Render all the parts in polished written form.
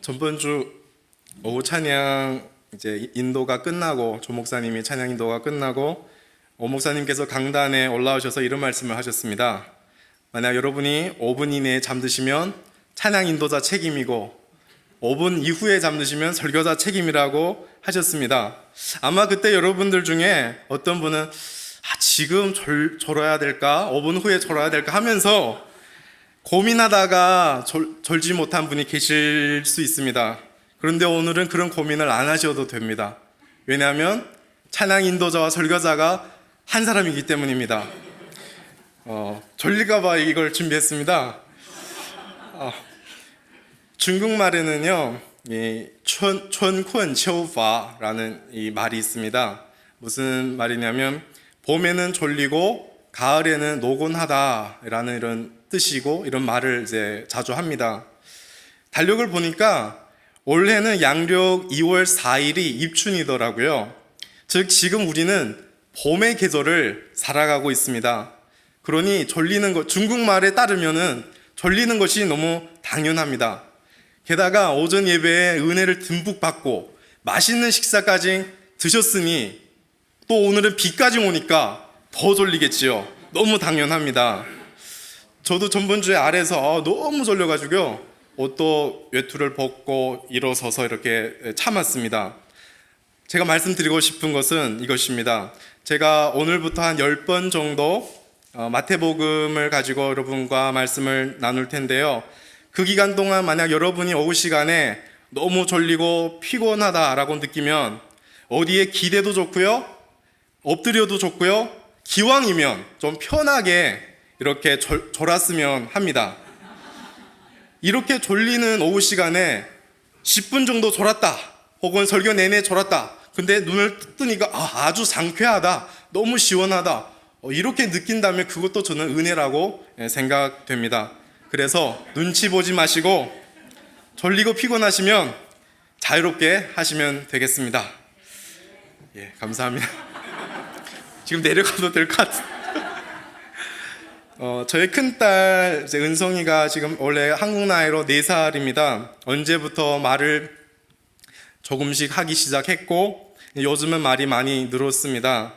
전번 주 오후 찬양 이제 인도가 끝나고 조 목사님이 찬양 인도가 끝나고 오 목사님께서 강단에 올라오셔서 이런 말씀을 하셨습니다. 만약 여러분이 5분 이내에 잠드시면 찬양 인도자 책임이고 5분 이후에 잠드시면 설교자 책임이라고 하셨습니다. 아마 그때 여러분들 중에 어떤 분은 지금 졸아야 될까? 5분 후에 졸아야 될까? 하면서 고민하다가 졸지 못한 분이 계실 수 있습니다. 그런데 오늘은 그런 고민을 안 하셔도 됩니다. 왜냐하면 찬양 인도자와 설교자가 한 사람이기 때문입니다. 졸릴까봐 이걸 준비했습니다. 중국말에는요, 춘쿤 qiu파라는 이 말이 있습니다. 무슨 말이냐면 봄에는 졸리고 가을에는 노곤하다라는 이런 뜻이고 이런 말을 이제 자주 합니다. 달력을 보니까 올해는 양력 2월 4일이 입춘이더라고요. 즉 지금 우리는 봄의 계절을 살아가고 있습니다. 그러니 졸리는 것, 중국말에 따르면은 졸리는 것이 너무 당연합니다. 게다가 오전 예배에 은혜를 듬뿍 받고 맛있는 식사까지 드셨으니 또 오늘은 비까지 오니까 더 졸리겠지요. 너무 당연합니다. 저도 전번주에 아래서 너무 졸려가지고요, 옷도 외투를 벗고 일어서서 이렇게 참았습니다. 제가 말씀드리고 싶은 것은 이것입니다. 제가 오늘부터 한 10번 정도 마태복음을 가지고 여러분과 말씀을 나눌 텐데요. 그 기간 동안 만약 여러분이 오후 시간에 너무 졸리고 피곤하다라고 느끼면 어디에 기대도 좋고요, 엎드려도 좋고요, 기왕이면 좀 편하게 이렇게 졸았으면 합니다. 이렇게 졸리는 오후 시간에 10분 정도 졸았다, 혹은 설교 내내 졸았다, 근데 눈을 뜨니까 아주 상쾌하다, 너무 시원하다, 이렇게 느낀다면 그것도 저는 은혜라고 생각됩니다. 그래서 눈치 보지 마시고 졸리고 피곤하시면 자유롭게 하시면 되겠습니다. 예, 감사합니다. 지금 내려가도 될 것 같아요. 저희 큰딸 은성이가 지금 원래 한국 나이로 4살입니다. 언제부터 말을 조금씩 하기 시작했고 요즘은 말이 많이 늘었습니다.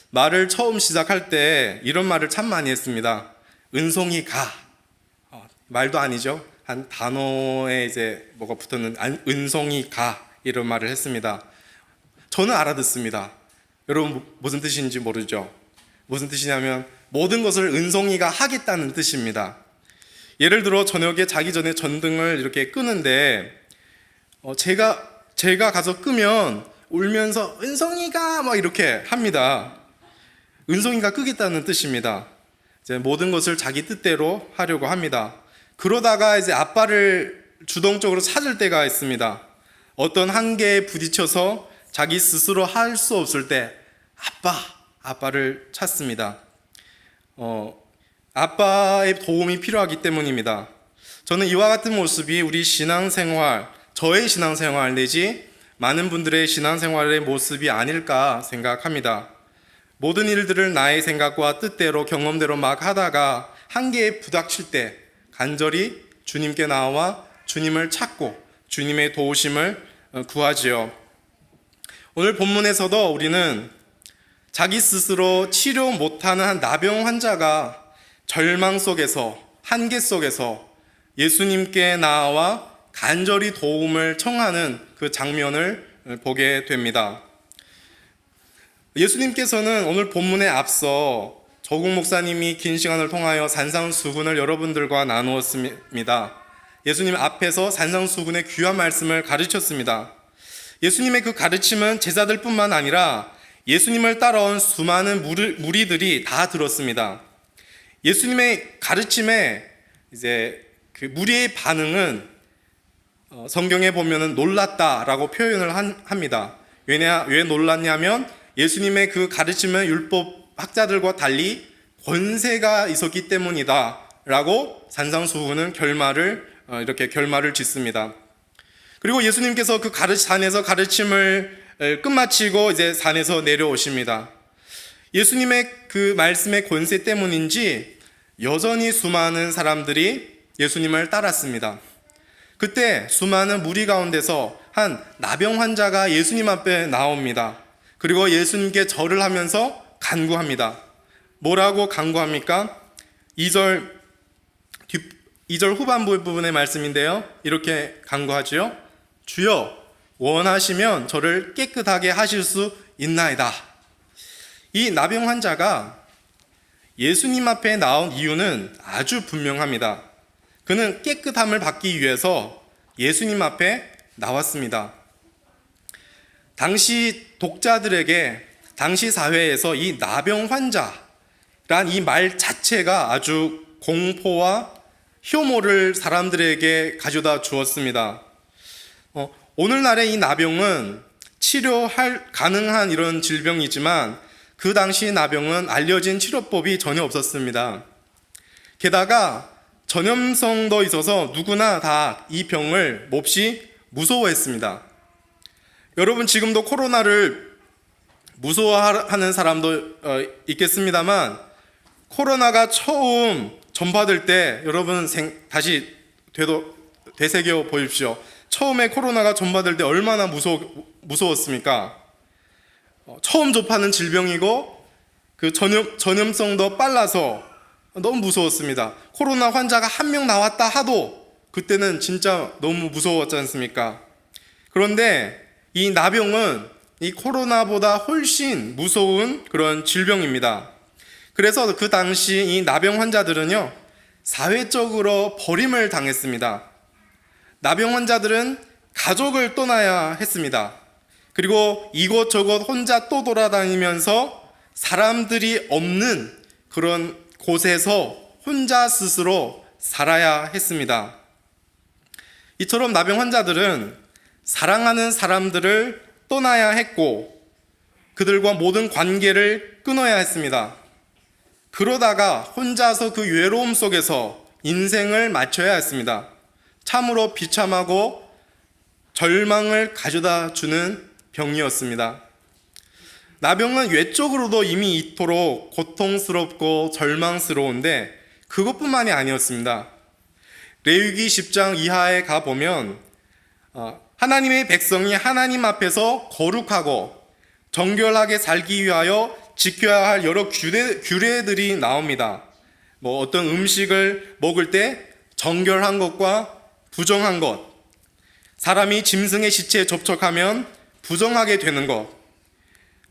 말을 처음 시작할 때 이런 말을 참 많이 했습니다. 은송이 가. 말도 아니죠. 한 단어에 이제 뭐가 붙었는 은송이 가, 이런 말을 했습니다. 저는 알아듣습니다. 여러분 무슨 뜻인지 모르죠? 무슨 뜻이냐면 모든 것을 은송이가 하겠다는 뜻입니다. 예를 들어 저녁에 자기 전에 전등을 이렇게 끄는데 제가 가서 끄면 울면서 은송이가 막 이렇게 합니다. 은송이가 끄겠다는 뜻입니다. 이제 모든 것을 자기 뜻대로 하려고 합니다. 그러다가 이제 아빠를 주동적으로 찾을 때가 있습니다. 어떤 한계에 부딪혀서 자기 스스로 할 수 없을 때 아빠를 찾습니다. 아빠의 도움이 필요하기 때문입니다. 저는 이와 같은 모습이 우리 신앙생활, 저의 신앙생활 내지 많은 분들의 신앙생활의 모습이 아닐까 생각합니다. 모든 일들을 나의 생각과 뜻대로 경험대로 막 하다가 한계에 부닥칠 때 간절히 주님께 나와 주님을 찾고 주님의 도우심을 구하지요. 오늘 본문에서도 우리는 자기 스스로 치료 못하는 한 나병 환자가 절망 속에서, 한계 속에서 예수님께 나와 간절히 도움을 청하는 그 장면을 보게 됩니다. 예수님께서는 오늘 본문에 앞서 조국 목사님이 긴 시간을 통하여 산상수훈을 여러분들과 나누었습니다. 예수님 앞에서 산상수훈의 귀한 말씀을 가르쳤습니다. 예수님의 그 가르침은 제자들뿐만 아니라 예수님을 따라온 수많은 무리들이 다 들었습니다. 예수님의 가르침에 이제 그 무리의 반응은 성경에 보면은 놀랐다라고 표현을 합니다. 왜 놀랐냐면 예수님의 그 가르침은 율법 학자들과 달리 권세가 있었기 때문이다 라고 산상수훈은 이렇게 결말을 짓습니다. 그리고 예수님께서 그 산에서 가르침을 끝마치고 이제 산에서 내려오십니다. 예수님의 그 말씀의 권세 때문인지 여전히 수많은 사람들이 예수님을 따랐습니다. 그때 수많은 무리 가운데서 한 나병 환자가 예수님 앞에 나옵니다. 그리고 예수님께 절을 하면서 간구합니다. 뭐라고 간구합니까? 2절 후반부 부분의 말씀인데요. 이렇게 간구하지요. 주여, 원하시면 저를 깨끗하게 하실 수 있나이다. 이 나병 환자가 예수님 앞에 나온 이유는 아주 분명합니다. 그는 깨끗함을 받기 위해서 예수님 앞에 나왔습니다. 당시 독자들에게 당시 사회에서 이 나병 환자란 이 말 자체가 아주 공포와 혐오를 사람들에게 가져다 주었습니다. 오늘날의 이 나병은 치료할 가능한 이런 질병이지만 그 당시 나병은 알려진 치료법이 전혀 없었습니다. 게다가 전염성도 있어서 누구나 다 이 병을 몹시 무서워했습니다. 여러분, 지금도 코로나를 무서워하는 사람도 있겠습니다만, 코로나가 처음 전파될 때 여러분 다시 되새겨 보십시오. 처음에 코로나가 전파될 때 얼마나 무서웠습니까? 처음 접하는 질병이고 그 전염성도 빨라서 너무 무서웠습니다. 코로나 환자가 한 명 나왔다 하도 그때는 진짜 너무 무서웠지 않습니까? 그런데 이 나병은 이 코로나보다 훨씬 무서운 그런 질병입니다. 그래서 그 당시 이 나병 환자들은요, 사회적으로 버림을 당했습니다. 나병 환자들은 가족을 떠나야 했습니다. 그리고 이곳저곳 혼자 또 돌아다니면서 사람들이 없는 그런 곳에서 혼자 스스로 살아야 했습니다. 이처럼 나병 환자들은 사랑하는 사람들을 떠나야 했고 그들과 모든 관계를 끊어야 했습니다. 그러다가 혼자서 그 외로움 속에서 인생을 마쳐야 했습니다. 참으로 비참하고 절망을 가져다 주는 병이었습니다. 나병은 외적으로도 이미 이토록 고통스럽고 절망스러운데 그것뿐만이 아니었습니다. 레위기 10장 이하에 가보면 하나님의 백성이 하나님 앞에서 거룩하고 정결하게 살기 위하여 지켜야 할 여러 규례들이 나옵니다. 어떤 음식을 먹을 때 정결한 것과 부정한 것, 사람이 짐승의 시체에 접촉하면 부정하게 되는 것,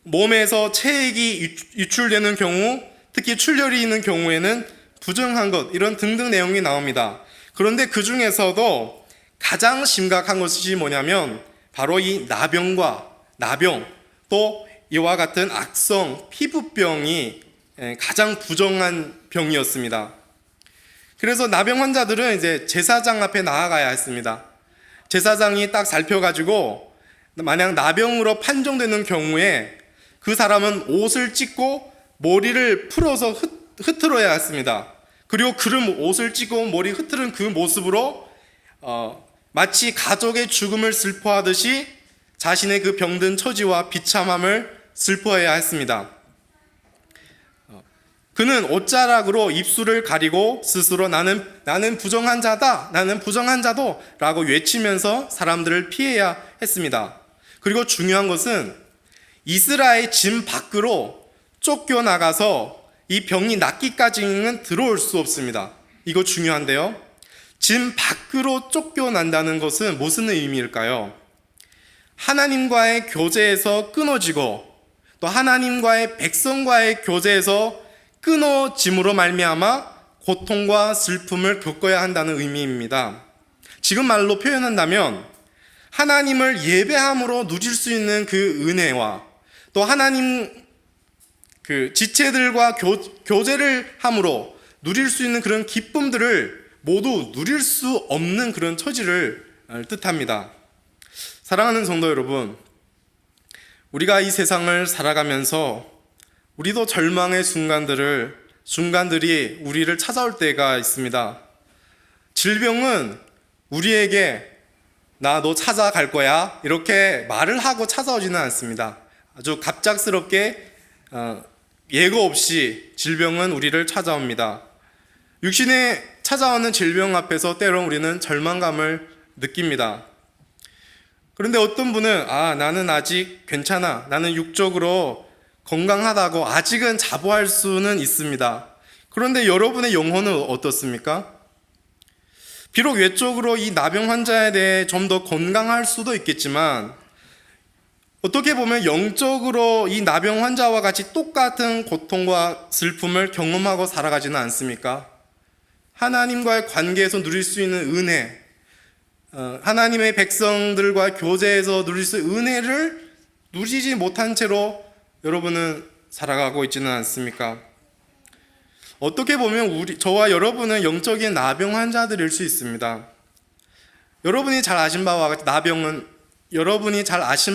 몸에서 체액이 유출되는 경우, 특히 출혈이 있는 경우에는 부정한 것, 이런 등등 내용이 나옵니다. 그런데 그 중에서도 가장 심각한 것이 뭐냐면 바로 이 나병, 또 이와 같은 악성 피부병이 가장 부정한 병이었습니다. 그래서 나병 환자들은 이제 제사장 앞에 나아가야 했습니다. 제사장이 딱 살펴가지고 만약 나병으로 판정되는 경우에 그 사람은 옷을 찢고 머리를 풀어서 흐트러야 했습니다. 그리고 옷을 찢고 머리 흐트른 그 모습으로 마치 가족의 죽음을 슬퍼하듯이 자신의 그 병든 처지와 비참함을 슬퍼해야 했습니다. 그는 옷자락으로 입술을 가리고 스스로 나는 부정한 자다, 나는 부정한 자도 라고 외치면서 사람들을 피해야 했습니다. 그리고 중요한 것은 이스라엘 진 밖으로 쫓겨나가서 이 병이 낫기까지는 들어올 수 없습니다. 이거 중요한데요. 진 밖으로 쫓겨난다는 것은 무슨 의미일까요? 하나님과의 교제에서 끊어지고 또 하나님과의 백성과의 교제에서 끊어짐으로 말미암아 고통과 슬픔을 겪어야 한다는 의미입니다. 지금 말로 표현한다면 하나님을 예배함으로 누릴 수 있는 그 은혜와 또 하나님 그 지체들과 교제를 함으로 누릴 수 있는 그런 기쁨들을 모두 누릴 수 없는 그런 처지를 뜻합니다. 사랑하는 성도 여러분, 우리가 이 세상을 살아가면서 우리도 절망의 순간들이 우리를 찾아올 때가 있습니다. 질병은 우리에게 나 너 찾아갈 거야 이렇게 말을 하고 찾아오지는 않습니다. 아주 갑작스럽게 예고 없이 질병은 우리를 찾아옵니다. 육신에 찾아오는 질병 앞에서 때론 우리는 절망감을 느낍니다. 그런데 어떤 분은 나는 아직 괜찮아. 나는 육적으로 건강하다고 아직은 자부할 수는 있습니다. 그런데 여러분의 영혼은 어떻습니까? 비록 외적으로 이 나병 환자에 대해 좀 더 건강할 수도 있겠지만 어떻게 보면 영적으로 이 나병 환자와 같이 똑같은 고통과 슬픔을 경험하고 살아가지는 않습니까? 하나님과의 관계에서 누릴 수 있는 은혜, 하나님의 백성들과 교제에서 누릴 수 있는 은혜를 누리지 못한 채로 여러분은 살아가고 있지는 않습니까? 어떻게 보면 저와 여러분은 영적인 나병 환자들일 수 있습니다. 여러분이 잘 아신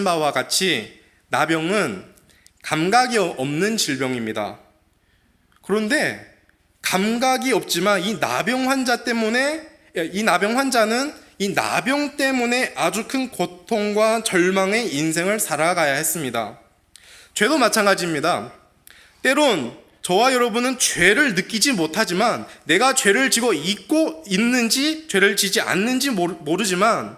바와 같이 나병은 감각이 없는 질병입니다. 그런데 감각이 없지만 이 나병 환자는 이 나병 때문에 아주 큰 고통과 절망의 인생을 살아가야 했습니다. 죄도 마찬가지입니다. 때론 저와 여러분은 죄를 느끼지 못하지만 내가 죄를 지고 있고 있는지 죄를 지지 않는지 모르지만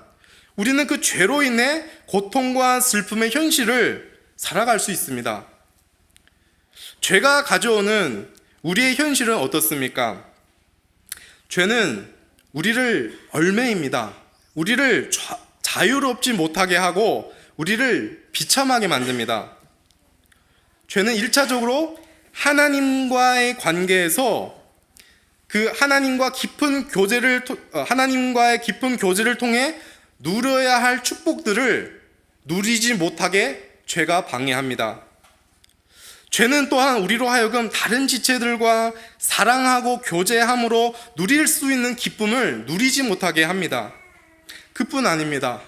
우리는 그 죄로 인해 고통과 슬픔의 현실을 살아갈 수 있습니다. 죄가 가져오는 우리의 현실은 어떻습니까? 죄는 우리를 얼매입니다. 우리를 자유롭지 못하게 하고 우리를 비참하게 만듭니다. 죄는 1차적으로 하나님과의 관계에서 하나님과의 깊은 교제를 통해 누려야 할 축복들을 누리지 못하게 죄가 방해합니다. 죄는 또한 우리로 하여금 다른 지체들과 사랑하고 교제함으로 누릴 수 있는 기쁨을 누리지 못하게 합니다. 그뿐 아닙니다.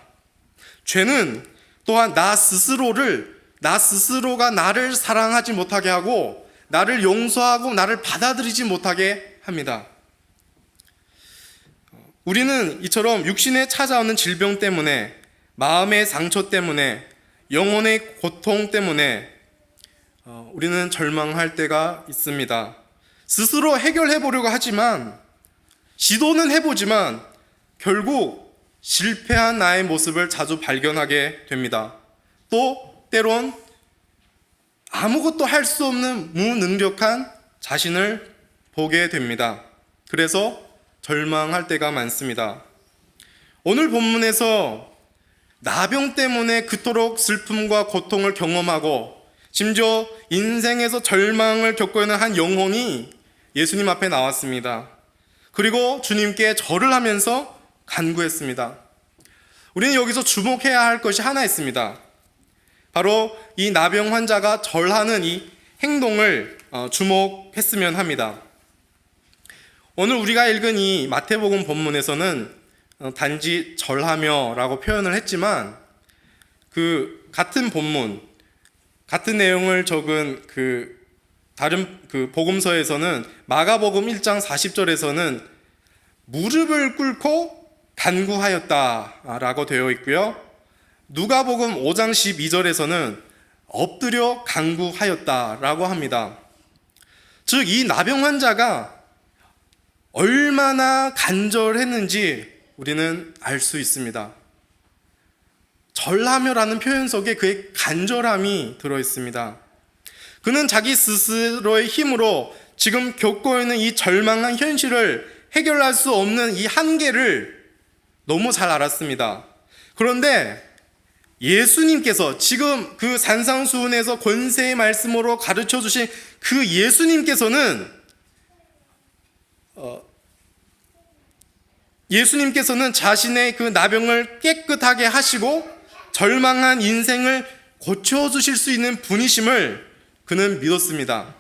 죄는 또한 나 스스로가 나를 사랑하지 못하게 하고 나를 용서하고 나를 받아들이지 못하게 합니다. 우리는 이처럼 육신에 찾아오는 질병 때문에, 마음의 상처 때문에, 영혼의 고통 때문에 우리는 절망할 때가 있습니다. 스스로 해결해 보려고 하지만, 시도는 해보지만 결국 실패한 나의 모습을 자주 발견하게 됩니다. 또 때론 아무것도 할 수 없는 무능력한 자신을 보게 됩니다. 그래서 절망할 때가 많습니다. 오늘 본문에서 나병 때문에 그토록 슬픔과 고통을 경험하고 심지어 인생에서 절망을 겪고 있는 한 영혼이 예수님 앞에 나왔습니다. 그리고 주님께 절을 하면서 간구했습니다. 우리는 여기서 주목해야 할 것이 하나 있습니다. 바로 이 나병 환자가 절하는 이 행동을 주목했으면 합니다. 오늘 우리가 읽은 이 마태복음 본문에서는 단지 절하며 라고 표현을 했지만 그 같은 본문, 같은 내용을 적은 다른 복음서에서는 마가복음 1장 40절에서는 무릎을 꿇고 간구하였다라고 되어 있고요. 누가복음 5장 12절에서는 엎드려 간구하였다라고 합니다. 즉 이 나병 환자가 얼마나 간절했는지 우리는 알 수 있습니다. 절하며라는 표현 속에 그의 간절함이 들어있습니다. 그는 자기 스스로의 힘으로 지금 겪고 있는 이 절망한 현실을 해결할 수 없는 이 한계를 너무 잘 알았습니다. 그런데 예수님께서 지금 그 산상수훈에서 권세의 말씀으로 가르쳐 주신 그 예수님께서는 자신의 그 나병을 깨끗하게 하시고 절망한 인생을 고쳐주실 수 있는 분이심을 그는 믿었습니다.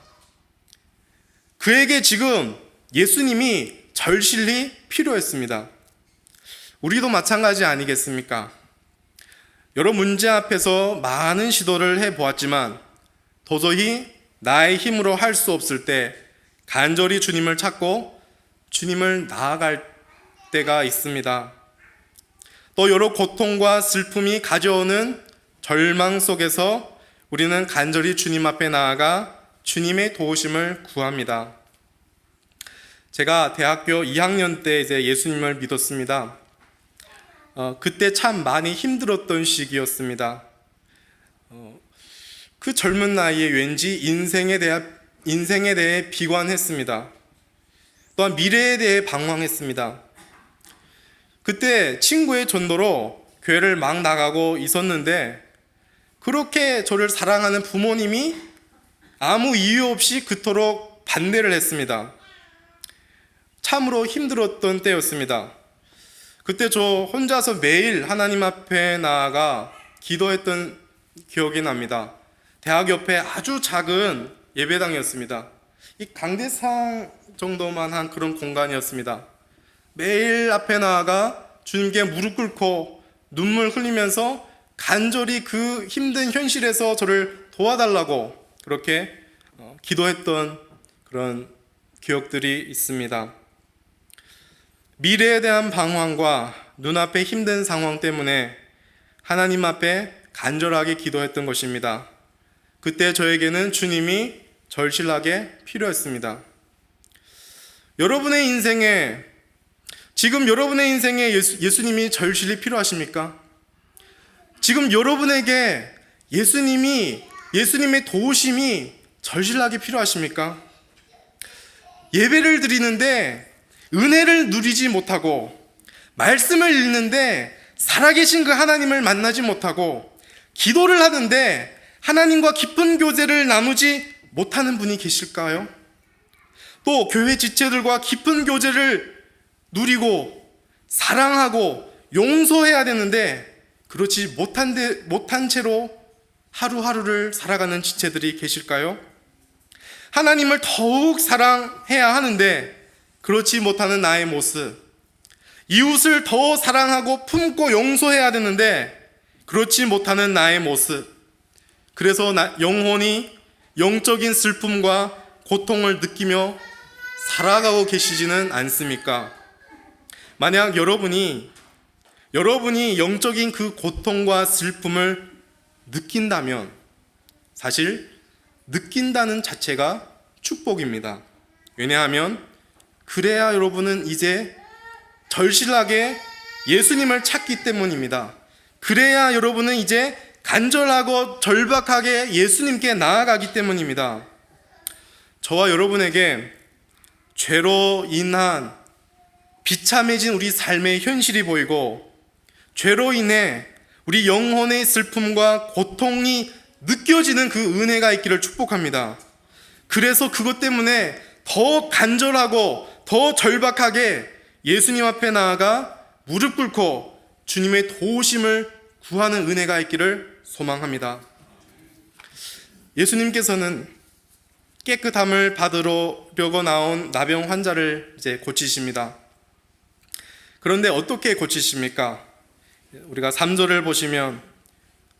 그에게 지금 예수님이 절실히 필요했습니다. 우리도 마찬가지 아니겠습니까? 여러 문제 앞에서 많은 시도를 해보았지만 도저히 나의 힘으로 할 수 없을 때 간절히 주님을 찾고 주님을 나아갈 때가 있습니다. 또 여러 고통과 슬픔이 가져오는 절망 속에서 우리는 간절히 주님 앞에 나아가 주님의 도우심을 구합니다. 제가 대학교 2학년 때 이제 예수님을 믿었습니다. 그때 참 많이 힘들었던 시기였습니다. 그 젊은 나이에 왠지 인생에 대해 비관했습니다. 또한 미래에 대해 방황했습니다. 그때 친구의 전도로 교회를 막 나가고 있었는데 그렇게 저를 사랑하는 부모님이 아무 이유 없이 그토록 반대를 했습니다. 참으로 힘들었던 때였습니다. 그때 저 혼자서 매일 하나님 앞에 나아가 기도했던 기억이 납니다. 대학 옆에 아주 작은 예배당이었습니다. 이 강대상 정도만 한 그런 공간이었습니다. 매일 앞에 나아가 주님께 무릎 꿇고 눈물 흘리면서 간절히 그 힘든 현실에서 저를 도와달라고 그렇게 기도했던 그런 기억들이 있습니다. 미래에 대한 방황과 눈앞의 힘든 상황 때문에 하나님 앞에 간절하게 기도했던 것입니다. 그때 저에게는 주님이 절실하게 필요했습니다. 지금 여러분의 인생에 예수님이 절실히 필요하십니까? 지금 여러분에게 예수님의 도우심이 절실하게 필요하십니까? 예배를 드리는데 은혜를 누리지 못하고, 말씀을 읽는데 살아계신 그 하나님을 만나지 못하고, 기도를 하는데 하나님과 깊은 교제를 나누지 못하는 분이 계실까요? 또 교회 지체들과 깊은 교제를 누리고 사랑하고 용서해야 되는데 그렇지 못한 채로 하루하루를 살아가는 지체들이 계실까요? 하나님을 더욱 사랑해야 하는데 그렇지 못하는 나의 모습, 이웃을 더 사랑하고 품고 용서해야 되는데 그렇지 못하는 나의 모습, 그래서 영혼이 영적인 슬픔과 고통을 느끼며 살아가고 계시지는 않습니까? 만약 여러분이 영적인 그 고통과 슬픔을 느낀다면 사실 느낀다는 자체가 축복입니다. 왜냐하면 그래야 여러분은 이제 절실하게 예수님을 찾기 때문입니다. 그래야 여러분은 이제 간절하고 절박하게 예수님께 나아가기 때문입니다. 저와 여러분에게 죄로 인한 비참해진 우리 삶의 현실이 보이고 죄로 인해 우리 영혼의 슬픔과 고통이 느껴지는 그 은혜가 있기를 축복합니다. 그래서 그것 때문에 더 간절하고 더 절박하게 예수님 앞에 나아가 무릎 꿇고 주님의 도우심을 구하는 은혜가 있기를 소망합니다. 예수님께서는 깨끗함을 받으려고 나온 나병 환자를 이제 고치십니다. 그런데 어떻게 고치십니까? 우리가 3절을 보시면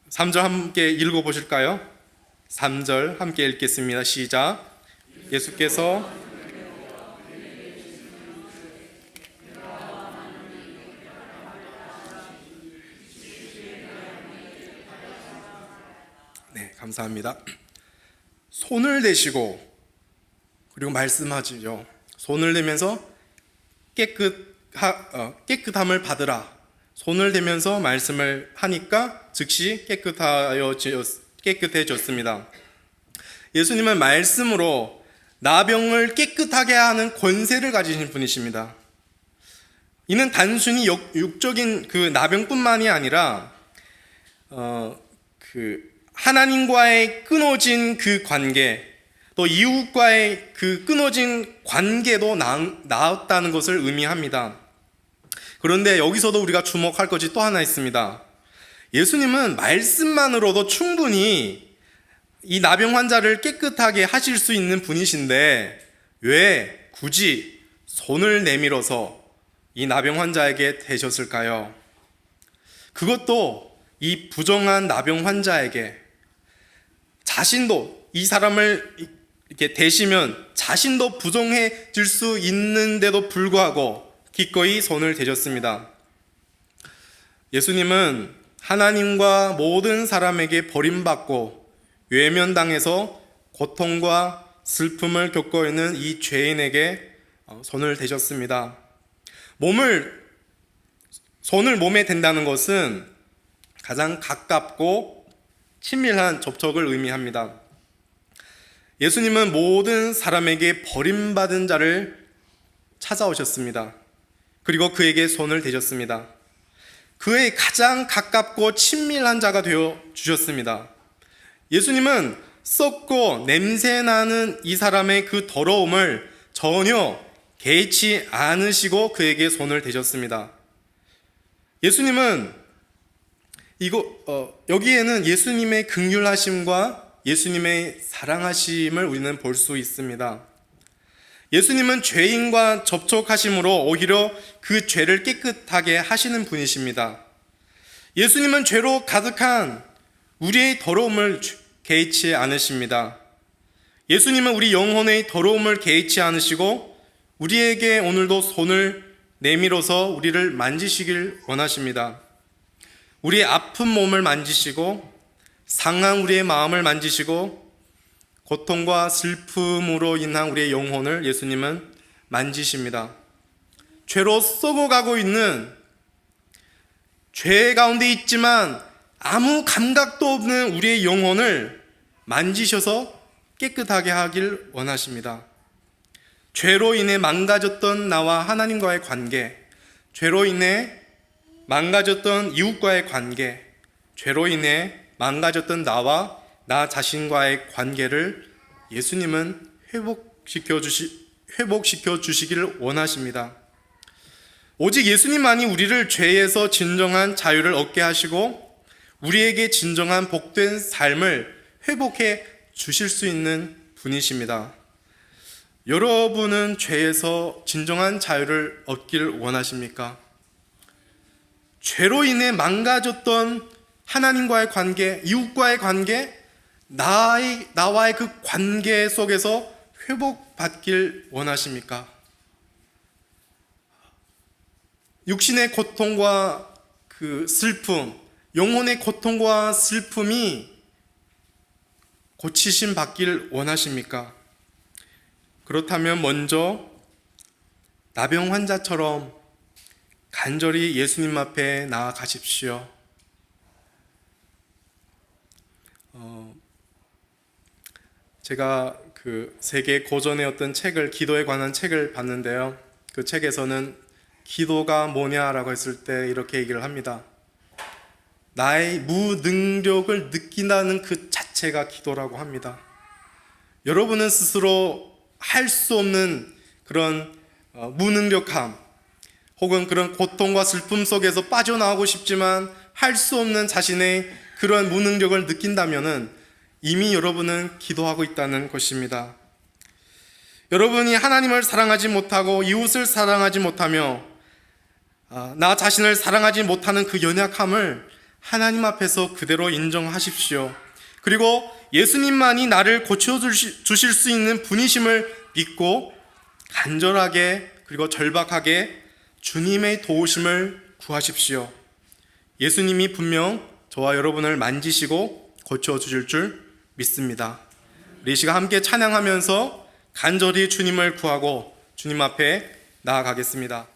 3절 함께 읽어보실까요? 3절 함께 읽겠습니다. 시작. 예수께서 네, 감사합니다. 손을 대시고 그리고 말씀하지요. 손을 대면서 깨끗함을 받으라. 손을 대면서 말씀을 하니까 즉시 깨끗해졌습니다. 예수님은 말씀으로 나병을 깨끗하게 하는 권세를 가지신 분이십니다. 이는 단순히 육적인 그 나병뿐만이 아니라 하나님과의 끊어진 그 관계, 또 이웃과의 그 끊어진 관계도 나았다는 것을 의미합니다. 그런데 여기서도 우리가 주목할 것이 또 하나 있습니다. 예수님은 말씀만으로도 충분히 이 나병 환자를 깨끗하게 하실 수 있는 분이신데 왜 굳이 손을 내밀어서 이 나병 환자에게 대셨을까요? 그것도 이 부정한 나병 환자에게 자신도 이 사람을 이렇게 대시면 자신도 부정해질 수 있는데도 불구하고 기꺼이 손을 대셨습니다. 예수님은 하나님과 모든 사람에게 버림받고 외면당해서 고통과 슬픔을 겪고 있는 이 죄인에게 손을 대셨습니다. 몸을 손을 몸에 댄다는 것은 가장 가깝고 친밀한 접촉을 의미합니다. 예수님은 모든 사람에게 버림받은 자를 찾아오셨습니다. 그리고 그에게 손을 대셨습니다. 그의 가장 가깝고 친밀한 자가 되어 주셨습니다. 예수님은 썩고 냄새나는 이 사람의 그 더러움을 전혀 개의치 않으시고 그에게 손을 대셨습니다. 예수님은 여기에는 예수님의 긍휼하심과 예수님의 사랑하심을 우리는 볼 수 있습니다. 예수님은 죄인과 접촉하심으로 오히려 그 죄를 깨끗하게 하시는 분이십니다. 예수님은 죄로 가득한 우리의 더러움을 개의치 않으십니다. 예수님은 우리 영혼의 더러움을 개의치 않으시고 우리에게 오늘도 손을 내밀어서 우리를 만지시길 원하십니다. 우리의 아픈 몸을 만지시고 상한 우리의 마음을 만지시고 고통과 슬픔으로 인한 우리의 영혼을 예수님은 만지십니다. 죄로 썩어가고 있는, 죄 가운데 있지만 아무 감각도 없는 우리의 영혼을 만지셔서 깨끗하게 하길 원하십니다. 죄로 인해 망가졌던 나와 하나님과의 관계, 죄로 인해 망가졌던 이웃과의 관계, 죄로 인해 망가졌던 나와 나 자신과의 관계를 예수님은 회복시켜 주시기를 원하십니다. 오직 예수님만이 우리를 죄에서 진정한 자유를 얻게 하시고 우리에게 진정한 복된 삶을 회복해 주실 수 있는 분이십니다. 여러분은 죄에서 진정한 자유를 얻길 원하십니까? 죄로 인해 망가졌던 하나님과의 관계, 이웃과의 관계, 나와의 그 관계 속에서 회복받길 원하십니까? 육신의 고통과 그 슬픔, 영혼의 고통과 슬픔이 고치심 받길 원하십니까? 그렇다면 먼저 나병 환자처럼 간절히 예수님 앞에 나아가십시오. 제가 그 세계 고전의 어떤 책을, 기도에 관한 책을 봤는데요. 그 책에서는 기도가 뭐냐라고 했을 때 이렇게 얘기를 합니다. 나의 무능력을 느낀다는 그 자체가 기도라고 합니다. 여러분은 스스로 할 수 없는 그런 무능력함, 혹은 그런 고통과 슬픔 속에서 빠져나오고 싶지만 할 수 없는 자신의 그런 무능력을 느낀다면은 이미 여러분은 기도하고 있다는 것입니다. 여러분이 하나님을 사랑하지 못하고 이웃을 사랑하지 못하며 나 자신을 사랑하지 못하는 그 연약함을 하나님 앞에서 그대로 인정하십시오. 그리고 예수님만이 나를 고쳐주실 수 있는 분이심을 믿고 간절하게 그리고 절박하게 주님의 도우심을 구하십시오. 예수님이 분명 저와 여러분을 만지시고 고쳐주실 줄 믿습니다. 우리 이 시간 함께 찬양하면서 간절히 주님을 구하고 주님 앞에 나아가겠습니다.